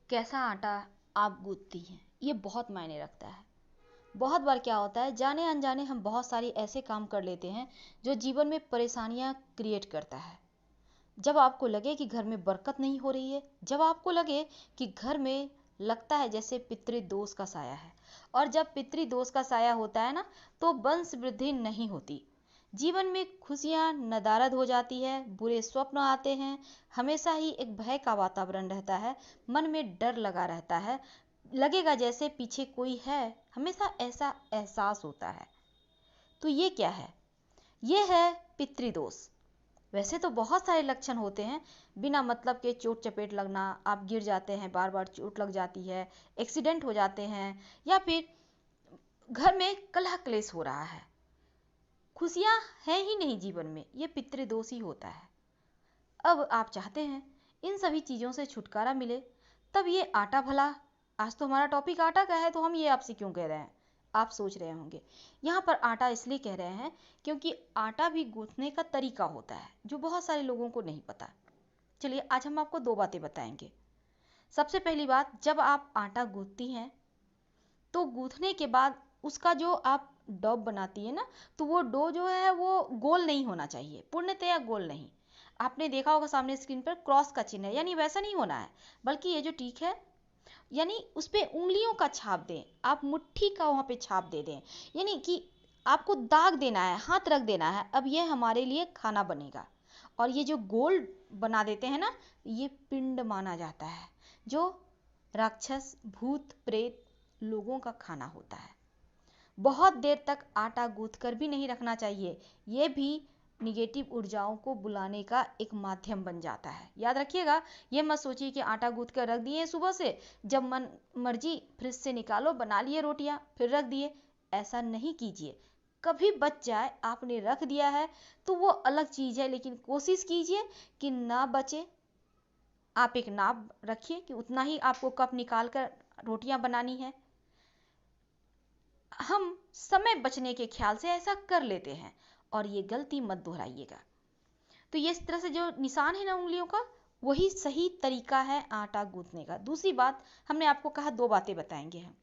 कैसा आटा आप गूंथती हैं, ये बहुत मायने रखता है। बहुत बार क्या होता है, जाने अनजाने हम बहुत सारी ऐसे काम कर लेते हैं जो जीवन में परेशानियां क्रिएट करता है। जब आपको लगे कि घर में बरकत नहीं हो रही है, जब आपको लगे कि घर में लगता है जैसे पितृदोष का साया है, और जब पितृदोष का साया होता है ना, तो वंश वृद्धि नहीं होती। जीवन में खुशियां नदारद हो जाती है, बुरे स्वप्न आते हैं, हमेशा ही एक भय का वातावरण रहता है, मन में डर लगा रहता है, लगेगा जैसे पीछे कोई है, हमेशा ऐसा एहसास होता है। तो ये क्या है? ये है पितृदोष। वैसे तो बहुत सारे लक्षण होते हैं, बिना मतलब के चोट चपेट लगना, आप गिर जाते हैं, बार बार चोट लग जाती है, एक्सीडेंट हो जाते हैं, या फिर घर में कलह क्लेश हो रहा है, खुशियां हैं ही नहीं जीवन में, ये पितृदोष ही होता है। अब आप चाहते हैं इन सभी चीज़ों से छुटकारा मिले, तब ये आटा भला, आज तो हमारा टॉपिक आटा का है, तो हम ये आपसे क्यों कह रहे हैं, आप सोच रहे होंगे। यहाँ पर आटा इसलिए कह रहे हैं क्योंकि आटा भी गूंथने का तरीका होता है जो बहुत सारे लोगों को नहीं पता। चलिए आज हम आपको दो बातें बताएंगे। सबसे पहली बात, जब आप आटा गूंथती हैं तो गूंथने के बाद उसका जो आप डो बनाती है ना, तो वो डो जो है वो गोल नहीं होना चाहिए, पूर्णतया गोल नहीं। आपने देखा होगा सामने स्क्रीन पर क्रॉस का चिन्ह है, यानी वैसा नहीं होना है, बल्कि ये जो टीक है, यानी उस पे उंगलियों का छाप दें, आप मुट्ठी का वहां पे छाप दे दें, यानी कि आपको दाग देना है, हाथ रख देना है, अब ये हमारे लिए खाना बनेगा। और ये जो गोल बना देते हैं ना, ये पिंड माना जाता है, जो राक्षस भूत प्रेत लोगों का खाना होता है। बहुत देर तक आटा गूंथ कर भी नहीं रखना चाहिए, ये भी निगेटिव ऊर्जाओं को बुलाने का एक माध्यम बन जाता है। याद रखिएगा, ये मत सोचिए कि आटा गूंथ कर रख दिए सुबह से, जब मन मर्जी फ्रिज से निकालो, बना लिए रोटियां, फिर रख दिए, ऐसा नहीं कीजिए। कभी बच जाए, आपने रख दिया है तो वो अलग चीज है, लेकिन कोशिश कीजिए कि ना बचे। आप एक नाप रखिए कि उतना ही आपको कप निकाल कर रोटियां बनानी है। हम समय बचने के ख्याल से ऐसा कर लेते हैं, और ये गलती मत दोहराइएगा। तो ये इस तरह से जो निशान है ना उंगलियों का, वही सही तरीका है आटा गूंथने का। दूसरी बात, हमने आपको कहा दो बातें बताएंगे हम।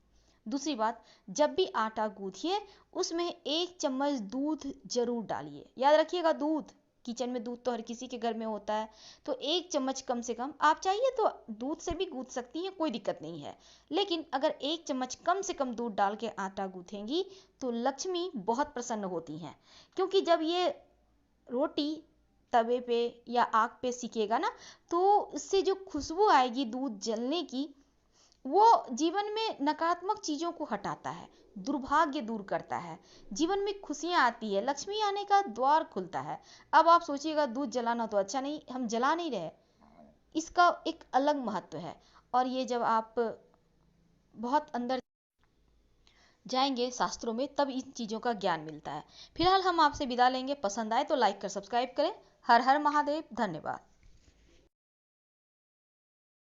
दूसरी बात, जब भी आटा गूंथिए उसमें 1 चम्मच दूध जरूर डालिए। याद रखिएगा, दूध, किचन में दूध तो हर किसी के घर में होता है, तो 1 चम्मच कम से कम। आप चाहिए तो दूध से भी गूंथ सकती हैं, कोई दिक्कत नहीं है, लेकिन अगर 1 चम्मच कम से कम दूध डाल के आटा गूंथेंगी तो लक्ष्मी बहुत प्रसन्न होती हैं। क्योंकि जब ये रोटी तवे पे या आग पे सिकेगा ना, तो उससे जो खुशबू आएगी दूध जलने की, वो जीवन में नकारात्मक चीजों को हटाता है, दुर्भाग्य दूर करता है, जीवन में खुशियां आती है, लक्ष्मी आने का द्वार खुलता है। अब आप सोचिएगा दूध जलाना तो अच्छा नहीं, हम जला नहीं रहे, इसका एक अलग महत्व है। और ये जब आप बहुत अंदर जाएंगे शास्त्रों में, तब इन चीजों का ज्ञान मिलता है। फिलहाल हम आपसे विदा लेंगे, पसंद आए तो लाइक कर सब्सक्राइब करें। हर हर महादेव, धन्यवाद।